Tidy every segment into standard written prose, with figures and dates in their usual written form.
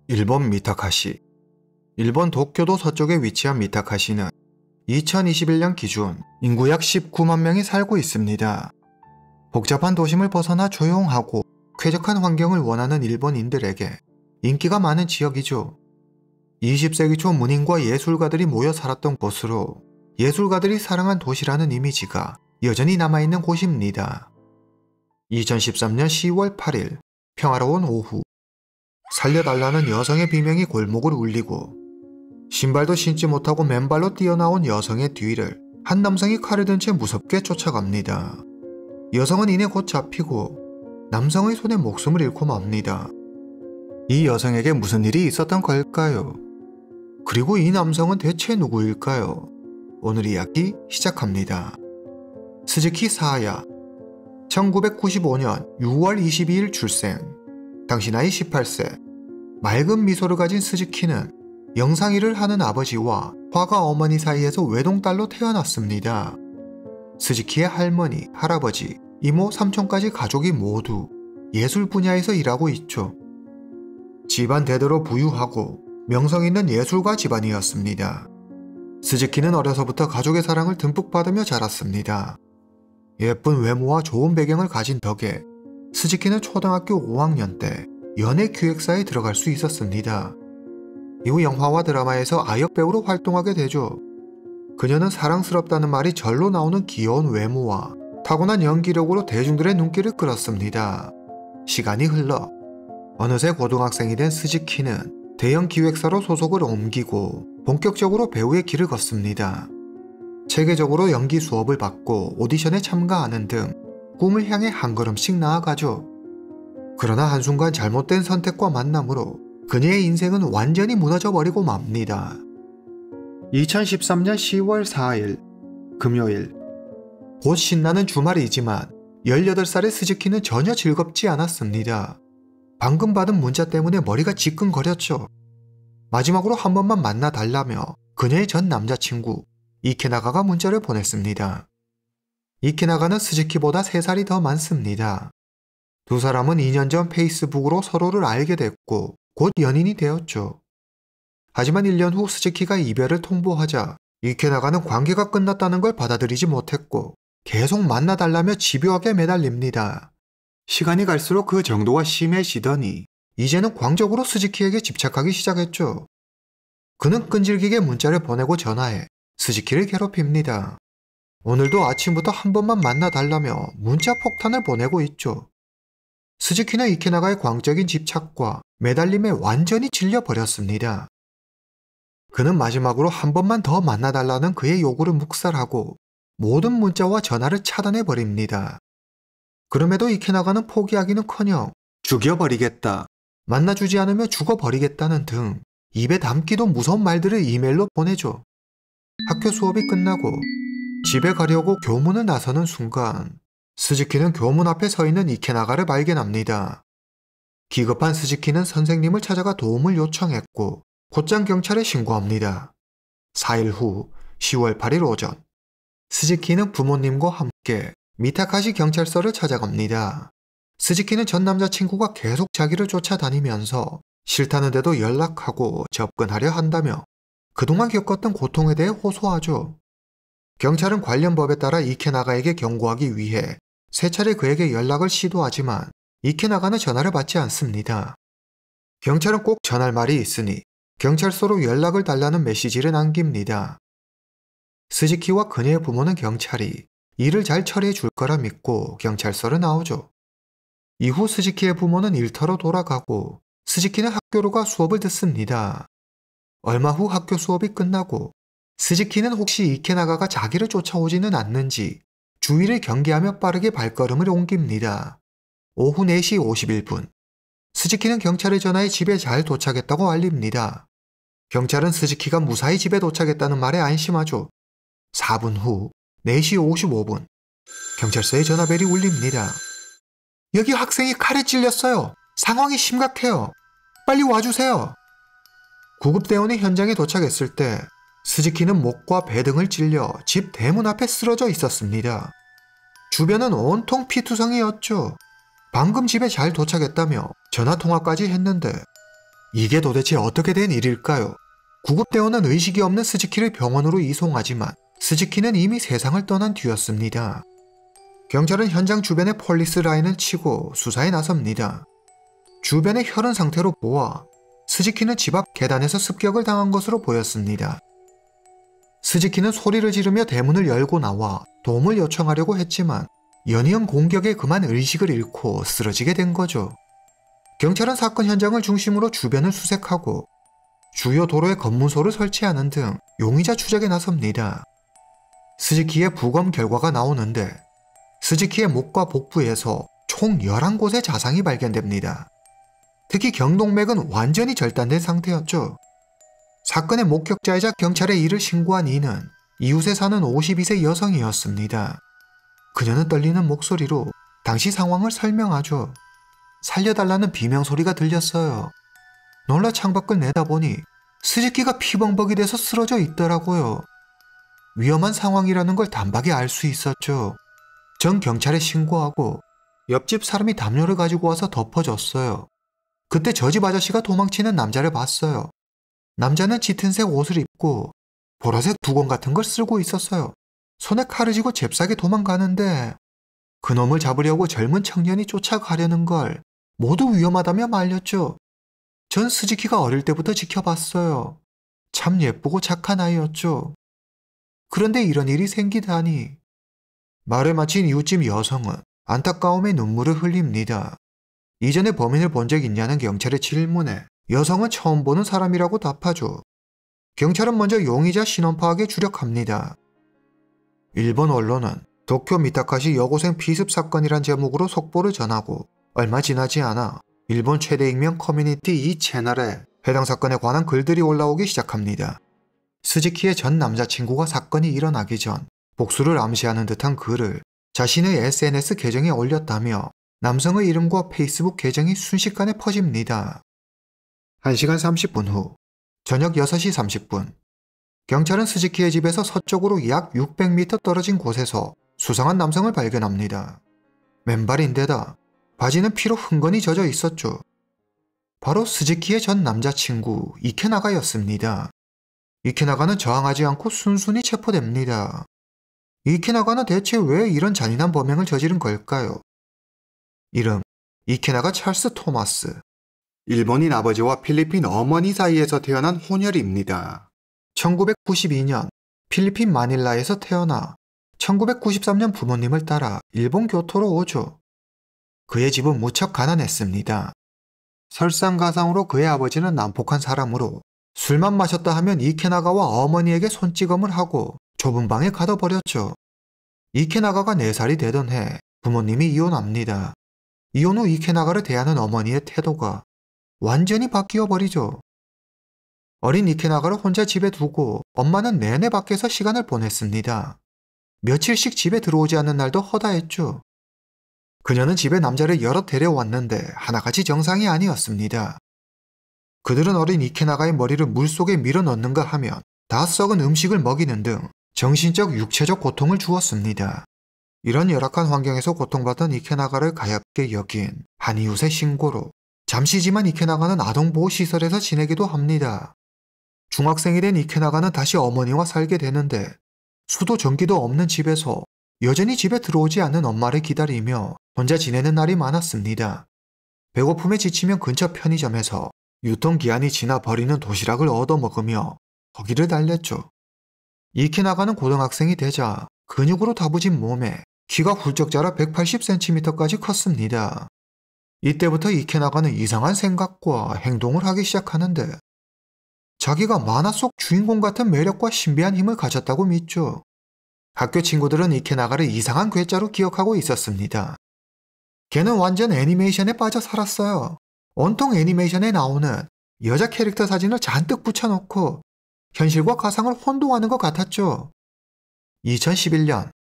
일본 미타카시. 일본 도쿄도 서쪽에 위치한 미타카시는 2021년 기준 인구 약 19만 명이 살고 있습니다. 복잡한 도심을 벗어나 조용하고 쾌적한 환경을 원하는 일본인들에게 인기가 많은 지역이죠. 20세기 초 문인과 예술가들이 모여 살았던 곳으로 예술가들이 사랑한 도시라는 이미지가 여전히 남아있는 곳입니다. 2013년 10월 8일 평화로운 오후, 살려달라는 여성의 비명이 골목을 울리고 신발도 신지 못하고 맨발로 뛰어나온 여성의 뒤를 한 남성이 칼을 든 채 무섭게 쫓아갑니다. 여성은 이내 곧 잡히고 남성의 손에 목숨을 잃고 맙니다. 이 여성에게 무슨 일이 있었던 걸까요? 그리고 이 남성은 대체 누구일까요? 오늘 이야기 시작합니다. 스즈키 사야. 1995년 6월 22일 출생. 당시 나이 18세. 맑은 미소를 가진 스즈키는 영상일을 하는 아버지와 화가 어머니 사이에서 외동딸로 태어났습니다. 스즈키의 할머니, 할아버지, 이모, 삼촌까지 가족이 모두 예술 분야에서 일하고 있죠. 집안 대대로 부유하고 명성 있는 예술가 집안이었습니다. 스즈키는 어려서부터 가족의 사랑을 듬뿍 받으며 자랐습니다. 예쁜 외모와 좋은 배경을 가진 덕에 스즈키는 초등학교 5학년 때 연예기획사에 들어갈 수 있었습니다. 이후 영화와 드라마에서 아역배우로 활동하게 되죠. 그녀는 사랑스럽다는 말이 절로 나오는 귀여운 외모와 타고난 연기력으로 대중들의 눈길을 끌었습니다. 시간이 흘러 어느새 고등학생이 된 스즈키는 대형 기획사로 소속을 옮기고 본격적으로 배우의 길을 걷습니다. 체계적으로 연기 수업을 받고 오디션에 참가하는 등 꿈을 향해 한 걸음씩 나아가죠. 그러나 한순간 잘못된 선택과 만남으로 그녀의 인생은 완전히 무너져버리고 맙니다. 2013년 10월 4일 금요일. 곧 신나는 주말이지만 18살의 스즈키는 전혀 즐겁지 않았습니다. 방금 받은 문자 때문에 머리가 지끈거렸죠. 마지막으로 한 번만 만나달라며 그녀의 전 남자친구 이케나가가 문자를 보냈습니다. 이케나가는 스즈키보다 3살이 더 많습니다. 두 사람은 2년 전 페이스북으로 서로를 알게 됐고 곧 연인이 되었죠. 하지만 1년 후 스즈키가 이별을 통보하자 이케나가는 관계가 끝났다는 걸 받아들이지 못했고 계속 만나달라며 집요하게 매달립니다. 시간이 갈수록 그 정도가 심해지더니 이제는 광적으로 스즈키에게 집착하기 시작했죠. 그는 끈질기게 문자를 보내고 전화해 스즈키를 괴롭힙니다. 오늘도 아침부터 한 번만 만나달라며 문자 폭탄을 보내고 있죠. 스즈키는 이케나가의 광적인 집착과 매달림에 완전히 질려버렸습니다. 그는 마지막으로 한 번만 더 만나달라는 그의 요구를 묵살하고 모든 문자와 전화를 차단해버립니다. 그럼에도 이케나가는 포기하기는커녕 죽여버리겠다, 만나주지 않으면 죽어버리겠다는 등 입에 담기도 무서운 말들을 이메일로 보내죠. 학교 수업이 끝나고 집에 가려고 교문을 나서는 순간 스즈키는 교문 앞에 서 있는 이케나가를 발견합니다. 기급한 스즈키는 선생님을 찾아가 도움을 요청했고 곧장 경찰에 신고합니다. 4일 후 10월 8일 오전 스즈키는 부모님과 함께 미타카시 경찰서를 찾아갑니다. 스즈키는 전 남자친구가 계속 자기를 쫓아다니면서 싫다는데도 연락하고 접근하려 한다며 그동안 겪었던 고통에 대해 호소하죠. 경찰은 관련 법에 따라 이케나가에게 경고하기 위해 3차례 그에게 연락을 시도하지만 이케나가는 전화를 받지 않습니다. 경찰은 꼭 전할 말이 있으니 경찰서로 연락을 달라는 메시지를 남깁니다. 스즈키와 그녀의 부모는 경찰이 일을 잘 처리해 줄 거라 믿고 경찰서를 나오죠. 이후 스즈키의 부모는 일터로 돌아가고 스즈키는 학교로 가 수업을 듣습니다. 얼마 후 학교 수업이 끝나고 스즈키는 혹시 이케나가가 자기를 쫓아오지는 않는지 주위를 경계하며 빠르게 발걸음을 옮깁니다. 오후 4시 51분 스즈키는 경찰에 전화해 집에 잘 도착했다고 알립니다. 경찰은 스즈키가 무사히 집에 도착했다는 말에 안심하죠. 4분 후 4시 55분 경찰서에 전화벨이 울립니다. 여기 학생이 칼에 찔렸어요. 상황이 심각해요. 빨리 와주세요. 구급대원이 현장에 도착했을 때 스즈키는 목과 배 등을 찔려 집 대문 앞에 쓰러져 있었습니다. 주변은 온통 피투성이었죠. 방금 집에 잘 도착했다며 전화통화까지 했는데 이게 도대체 어떻게 된 일일까요? 구급대원은 의식이 없는 스즈키를 병원으로 이송하지만 스즈키는 이미 세상을 떠난 뒤였습니다. 경찰은 현장 주변에 폴리스 라인을 치고 수사에 나섭니다. 주변의 혈흔 상태로 보아 스즈키는 집 앞 계단에서 습격을 당한 것으로 보였습니다. 스즈키는 소리를 지르며 대문을 열고 나와 도움을 요청하려고 했지만 연이은 공격에 그만 의식을 잃고 쓰러지게 된 거죠. 경찰은 사건 현장을 중심으로 주변을 수색하고 주요 도로에 검문소를 설치하는 등 용의자 추적에 나섭니다. 스즈키의 부검 결과가 나오는데 스즈키의 목과 복부에서 총 11곳의 자상이 발견됩니다. 특히 경동맥은 완전히 절단된 상태였죠. 사건의 목격자이자 경찰에 이를 신고한 이는 이웃에 사는 52세 여성이었습니다. 그녀는 떨리는 목소리로 당시 상황을 설명하죠. 살려달라는 비명소리가 들렸어요. 놀라 창밖을 내다보니 스즈키가 피범벅이 돼서 쓰러져 있더라고요. 위험한 상황이라는 걸 단박에 알 수 있었죠. 전 경찰에 신고하고 옆집 사람이 담요를 가지고 와서 덮어줬어요. 그때 저 집 아저씨가 도망치는 남자를 봤어요. 남자는 짙은색 옷을 입고 보라색 두건 같은 걸 쓰고 있었어요. 손에 칼을 쥐고 잽싸게 도망가는데 그놈을 잡으려고 젊은 청년이 쫓아가려는 걸 모두 위험하다며 말렸죠. 전 스즈키가 어릴 때부터 지켜봤어요. 참 예쁘고 착한 아이였죠. 그런데 이런 일이 생기다니. 말을 마친 이웃집 여성은 안타까움에 눈물을 흘립니다. 이전에 범인을 본 적 있냐는 경찰의 질문에 여성은 처음 보는 사람이라고 답하죠. 경찰은 먼저 용의자 신원 파악에 주력합니다. 일본 언론은 도쿄 미타카시 여고생 피습 사건이란 제목으로 속보를 전하고 얼마 지나지 않아 일본 최대 익명 커뮤니티 이 채널에 해당 사건에 관한 글들이 올라오기 시작합니다. 스즈키의 전 남자친구가 사건이 일어나기 전 복수를 암시하는 듯한 글을 자신의 SNS 계정에 올렸다며 남성의 이름과 페이스북 계정이 순식간에 퍼집니다. 1시간 30분 후 저녁 6시 30분 경찰은 스즈키의 집에서 서쪽으로 약 600m 떨어진 곳에서 수상한 남성을 발견합니다. 맨발인데다 바지는 피로 흥건히 젖어 있었죠. 바로 스즈키의 전 남자친구 이케나가였습니다. 이케나가는 저항하지 않고 순순히 체포됩니다. 이케나가는 대체 왜 이런 잔인한 범행을 저지른 걸까요? 이름 이케나가 찰스 토마스. 일본인 아버지와 필리핀 어머니 사이에서 태어난 혼혈입니다. 1992년 필리핀 마닐라에서 태어나 1993년 부모님을 따라 일본 교토로 오죠. 그의 집은 무척 가난했습니다. 설상가상으로 그의 아버지는 난폭한 사람으로 술만 마셨다 하면 이케나가와 어머니에게 손찌검을 하고 좁은 방에 가둬버렸죠. 이케나가가 4살이 되던 해 부모님이 이혼합니다. 이혼 후 이케나가를 대하는 어머니의 태도가 완전히 바뀌어버리죠. 어린 이케나가를 혼자 집에 두고 엄마는 내내 밖에서 시간을 보냈습니다. 며칠씩 집에 들어오지 않는 날도 허다했죠. 그녀는 집에 남자를 여럿 데려왔는데 하나같이 정상이 아니었습니다. 그들은 어린 이케나가의 머리를 물속에 밀어넣는가 하면 다 썩은 음식을 먹이는 등 정신적, 육체적 고통을 주었습니다. 이런 열악한 환경에서 고통받던 이케나가를 가엾게 여긴 한 이웃의 신고로 잠시지만 이케나가는 아동보호시설에서 지내기도 합니다. 중학생이 된 이케나가는 다시 어머니와 살게 되는데 수도 전기도 없는 집에서 여전히 집에 들어오지 않는 엄마를 기다리며 혼자 지내는 날이 많았습니다. 배고픔에 지치면 근처 편의점에서 유통기한이 지나 버리는 도시락을 얻어먹으며 거기를 달랬죠. 이케나가는 고등학생이 되자 근육으로 다부진 몸에 키가 훌쩍 자라 180cm까지 컸습니다. 이때부터 이케나가는 이상한 생각과 행동을 하기 시작하는데 자기가 만화 속 주인공 같은 매력과 신비한 힘을 가졌다고 믿죠. 학교 친구들은 이케나가를 이상한 괴짜로 기억하고 있었습니다. 걔는 완전 애니메이션에 빠져 살았어요. 온통 애니메이션에 나오는 여자 캐릭터 사진을 잔뜩 붙여놓고 현실과 가상을 혼동하는 것 같았죠. 2011년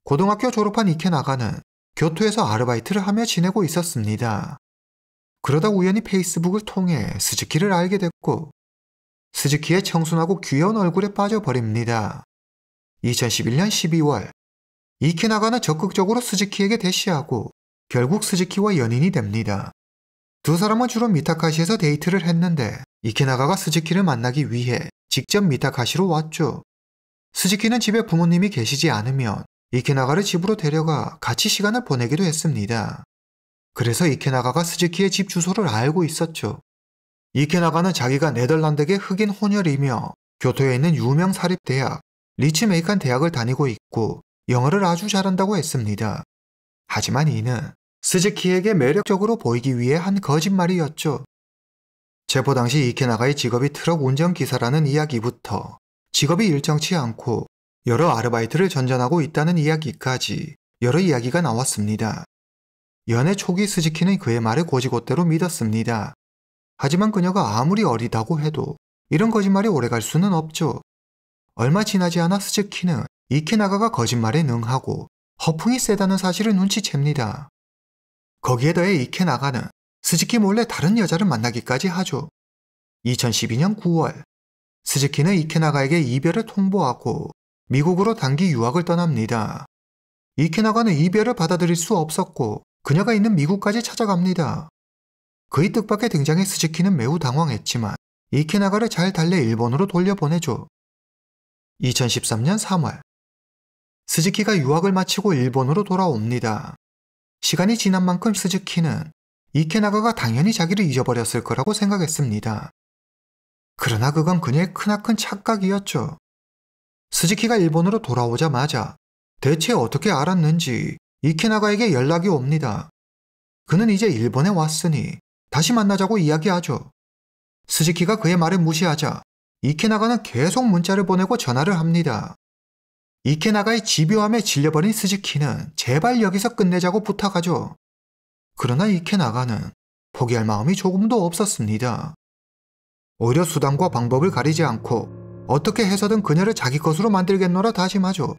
고등학교 졸업한 이케나가는 교토에서 아르바이트를 하며 지내고 있었습니다. 그러다 우연히 페이스북을 통해 스즈키를 알게 됐고 스즈키의 청순하고 귀여운 얼굴에 빠져버립니다. 2011년 12월 이케나가는 적극적으로 스즈키에게 대시하고 결국 스즈키와 연인이 됩니다. 두 사람은 주로 미타카시에서 데이트를 했는데 이케나가가 스즈키를 만나기 위해 직접 미타카시로 왔죠. 스즈키는 집에 부모님이 계시지 않으면 이케나가를 집으로 데려가 같이 시간을 보내기도 했습니다. 그래서 이케나가가 스즈키의 집 주소를 알고 있었죠. 이케나가는 자기가 네덜란드계 흑인 혼혈이며 교토에 있는 유명 사립대학 리츠메이칸 대학을 다니고 있고 영어를 아주 잘한다고 했습니다. 하지만 이는 스즈키에게 매력적으로 보이기 위해 한 거짓말이었죠. 체포 당시 이케나가의 직업이 트럭 운전기사라는 이야기부터 직업이 일정치 않고 여러 아르바이트를 전전하고 있다는 이야기까지 여러 이야기가 나왔습니다. 연애 초기 스즈키는 그의 말을 곧이곧대로 믿었습니다. 하지만 그녀가 아무리 어리다고 해도 이런 거짓말이 오래갈 수는 없죠. 얼마 지나지 않아 스즈키는 이케나가가 거짓말에 능하고 허풍이 세다는 사실을 눈치챕니다. 거기에 더해 이케나가는 스즈키 몰래 다른 여자를 만나기까지 하죠. 2012년 9월, 스즈키는 이케나가에게 이별을 통보하고 미국으로 단기 유학을 떠납니다. 이케나가는 이별을 받아들일 수 없었고 그녀가 있는 미국까지 찾아갑니다. 그의 뜻밖의 등장에 스즈키는 매우 당황했지만 이케나가를 잘 달래 일본으로 돌려보내죠. 2013년 3월, 스즈키가 유학을 마치고 일본으로 돌아옵니다. 시간이 지난 만큼 스즈키는 이케나가가 당연히 자기를 잊어버렸을 거라고 생각했습니다. 그러나 그건 그녀의 크나큰 착각이었죠. 스즈키가 일본으로 돌아오자마자 대체 어떻게 알았는지 이케나가에게 연락이 옵니다. 그는 이제 일본에 왔으니 다시 만나자고 이야기하죠. 스즈키가 그의 말을 무시하자 이케나가는 계속 문자를 보내고 전화를 합니다. 이케나가의 집요함에 질려버린 스즈키는 제발 여기서 끝내자고 부탁하죠. 그러나 이케나가는 포기할 마음이 조금도 없었습니다. 오히려 수단과 방법을 가리지 않고 어떻게 해서든 그녀를 자기 것으로 만들겠노라 다짐하죠.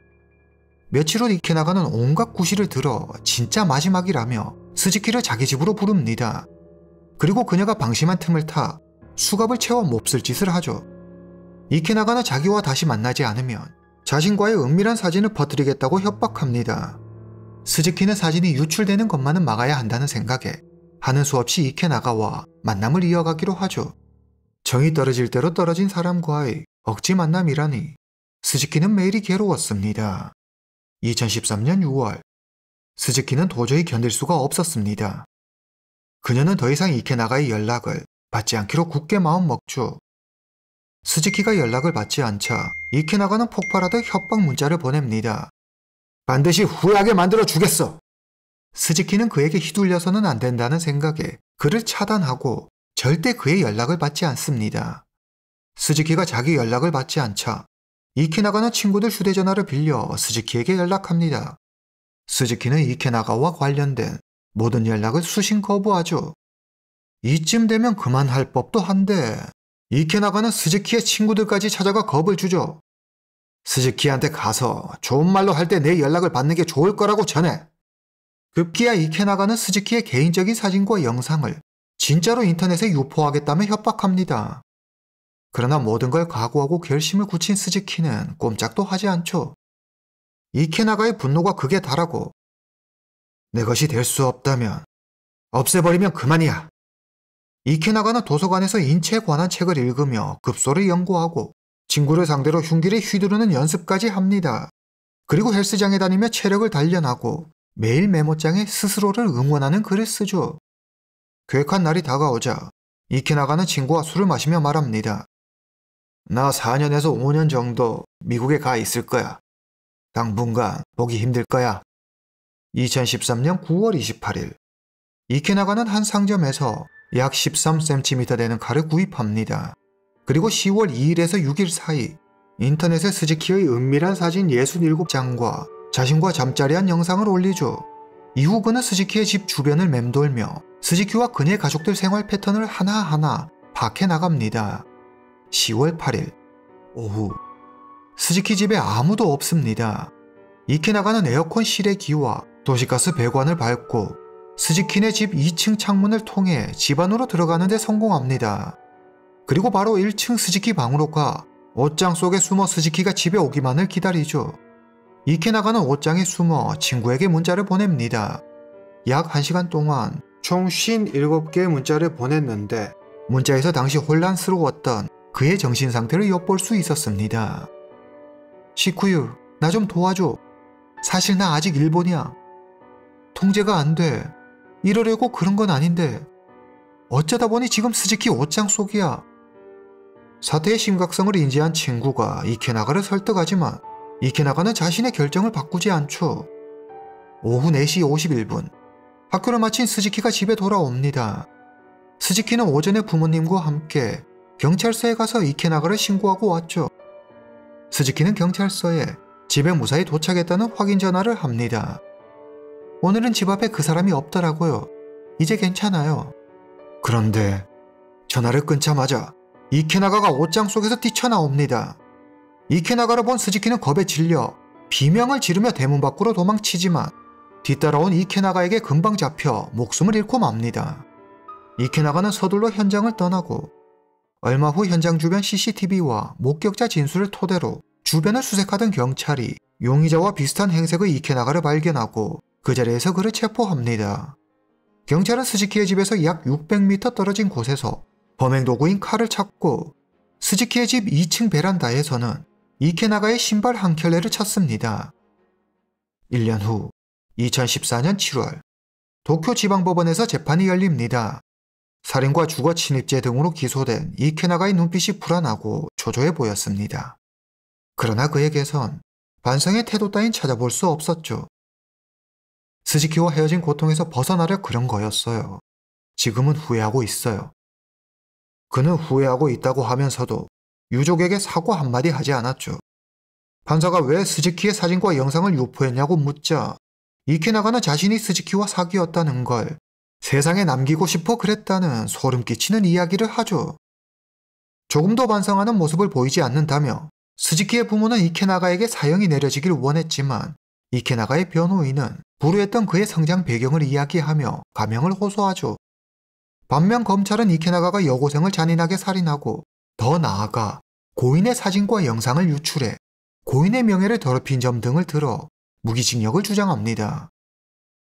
며칠 후 이케나가는 온갖 구실을 들어 진짜 마지막이라며 스즈키를 자기 집으로 부릅니다. 그리고 그녀가 방심한 틈을 타 수갑을 채워 몹쓸 짓을 하죠. 이케나가는 자기와 다시 만나지 않으면 자신과의 은밀한 사진을 퍼뜨리겠다고 협박합니다. 스즈키는 사진이 유출되는 것만은 막아야 한다는 생각에 하는 수 없이 이케나가와 만남을 이어가기로 하죠. 정이 떨어질 대로 떨어진 사람과의 억지 만남이라니 스즈키는 매일이 괴로웠습니다. 2013년 6월, 스즈키는 도저히 견딜 수가 없었습니다. 그녀는 더 이상 이케나가의 연락을 받지 않기로 굳게 마음먹죠. 스즈키가 연락을 받지 않자 이케나가는 폭발하듯 협박 문자를 보냅니다. 반드시 후회하게 만들어 주겠어. 스즈키는 그에게 휘둘려서는 안 된다는 생각에 그를 차단하고 절대 그의 연락을 받지 않습니다. 스즈키가 자기 연락을 받지 않자 이케나가는 친구들 휴대전화를 빌려 스즈키에게 연락합니다. 스즈키는 이케나가와 관련된 모든 연락을 수신 거부하죠. 이쯤 되면 그만할 법도 한데 이케나가는 스즈키의 친구들까지 찾아가 겁을 주죠. 스즈키한테 가서 좋은 말로 할 때 내 연락을 받는 게 좋을 거라고 전해. 급기야 이케나가는 스즈키의 개인적인 사진과 영상을 진짜로 인터넷에 유포하겠다며 협박합니다. 그러나 모든 걸 각오하고 결심을 굳힌 스즈키는 꼼짝도 하지 않죠. 이케나가의 분노가 극에 달하고 내 것이 될 수 없다면 없애버리면 그만이야. 이케나가는 도서관에서 인체에 관한 책을 읽으며 급소를 연구하고 친구를 상대로 흉기를 휘두르는 연습까지 합니다. 그리고 헬스장에 다니며 체력을 단련하고 매일 메모장에 스스로를 응원하는 글을 쓰죠. 계획한 날이 다가오자 이케나가는 친구와 술을 마시며 말합니다. 나 4년에서 5년 정도 미국에 가 있을 거야. 당분간 보기 힘들 거야. 2013년 9월 28일, 이케나가는 한 상점에서 약 13cm 되는 칼을 구입합니다. 그리고 10월 2일에서 6일 사이 인터넷에 스즈키의 은밀한 사진 67장과 자신과 잠자리한 영상을 올리죠. 이후 그는 스즈키의 집 주변을 맴돌며 스즈키와 그녀의 가족들 생활 패턴을 하나하나 파악해 나갑니다. 10월 8일 오후, 스즈키 집에 아무도 없습니다. 이케나가는 에어컨 실외기와 도시가스 배관을 밟고 스즈키네 집 2층 창문을 통해 집 안으로 들어가는 데 성공합니다. 그리고 바로 1층 스즈키 방으로 가 옷장 속에 숨어 스즈키가 집에 오기만을 기다리죠. 이케나가는 옷장에 숨어 친구에게 문자를 보냅니다. 약 1시간 동안 총 57개의 문자를 보냈는데 문자에서 당시 혼란스러웠던 그의 정신 상태를 엿볼 수 있었습니다. 시쿠유, 나 좀 도와줘. 사실 나 아직 일본이야. 통제가 안 돼. 이러려고 그런 건 아닌데 어쩌다 보니 지금 스즈키 옷장 속이야. 사태의 심각성을 인지한 친구가 이케나가를 설득하지만 이케나가는 자신의 결정을 바꾸지 않죠. 오후 4시 51분 학교를 마친 스즈키가 집에 돌아옵니다. 스즈키는 오전에 부모님과 함께 경찰서에 가서 이케나가를 신고하고 왔죠. 스즈키는 경찰서에 집에 무사히 도착했다는 확인 전화를 합니다. 오늘은 집 앞에 그 사람이 없더라고요. 이제 괜찮아요. 그런데 전화를 끊자마자 이케나가가 옷장 속에서 뛰쳐나옵니다. 이케나가를 본 스즈키는 겁에 질려 비명을 지르며 대문 밖으로 도망치지만 뒤따라온 이케나가에게 금방 잡혀 목숨을 잃고 맙니다. 이케나가는 서둘러 현장을 떠나고 얼마 후 현장 주변 CCTV와 목격자 진술을 토대로 주변을 수색하던 경찰이 용의자와 비슷한 행색의 이케나가를 발견하고 그 자리에서 그를 체포합니다. 경찰은 스즈키의 집에서 약 600m 떨어진 곳에서 범행 도구인 칼을 찾고 스즈키의 집 2층 베란다에서는 이케나가의 신발 한 켤레를 찾습니다. 1년 후 2014년 7월 도쿄지방법원에서 재판이 열립니다. 살인과 주거 침입죄 등으로 기소된 이케나가의 눈빛이 불안하고 초조해 보였습니다. 그러나 그에게선 반성의 태도 따윈 찾아볼 수 없었죠. 스즈키와 헤어진 고통에서 벗어나려 그런 거였어요. 지금은 후회하고 있어요. 그는 후회하고 있다고 하면서도 유족에게 사과 한마디 하지 않았죠. 판사가 왜 스즈키의 사진과 영상을 유포했냐고 묻자 이케나가는 자신이 스즈키와 사귀었다는 걸 세상에 남기고 싶어 그랬다는 소름 끼치는 이야기를 하죠. 조금 더 반성하는 모습을 보이지 않는다며 스즈키의 부모는 이케나가에게 사형이 내려지길 원했지만 이케나가의 변호인은 불우했던 그의 성장 배경을 이야기하며 감형을 호소하죠. 반면 검찰은 이케나가가 여고생을 잔인하게 살인하고 더 나아가 고인의 사진과 영상을 유출해 고인의 명예를 더럽힌 점 등을 들어 무기징역을 주장합니다.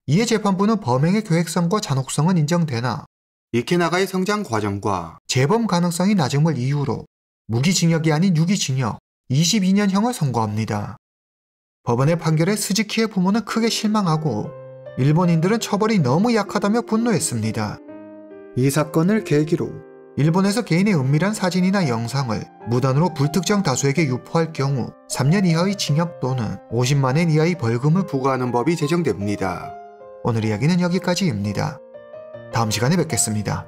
이에 재판부는 범행의 계획성과 잔혹성은 인정되나 이케나가의 성장 과정과 재범 가능성이 낮음을 이유로 무기징역이 아닌 유기징역 22년형을 선고합니다. 법원의 판결에 스즈키의 부모는 크게 실망하고 일본인들은 처벌이 너무 약하다며 분노했습니다. 이 사건을 계기로 일본에서 개인의 은밀한 사진이나 영상을 무단으로 불특정 다수에게 유포할 경우 3년 이하의 징역 또는 50만 엔 이하의 벌금을 부과하는 법이 제정됩니다. 오늘 이야기는 여기까지입니다. 다음 시간에 뵙겠습니다.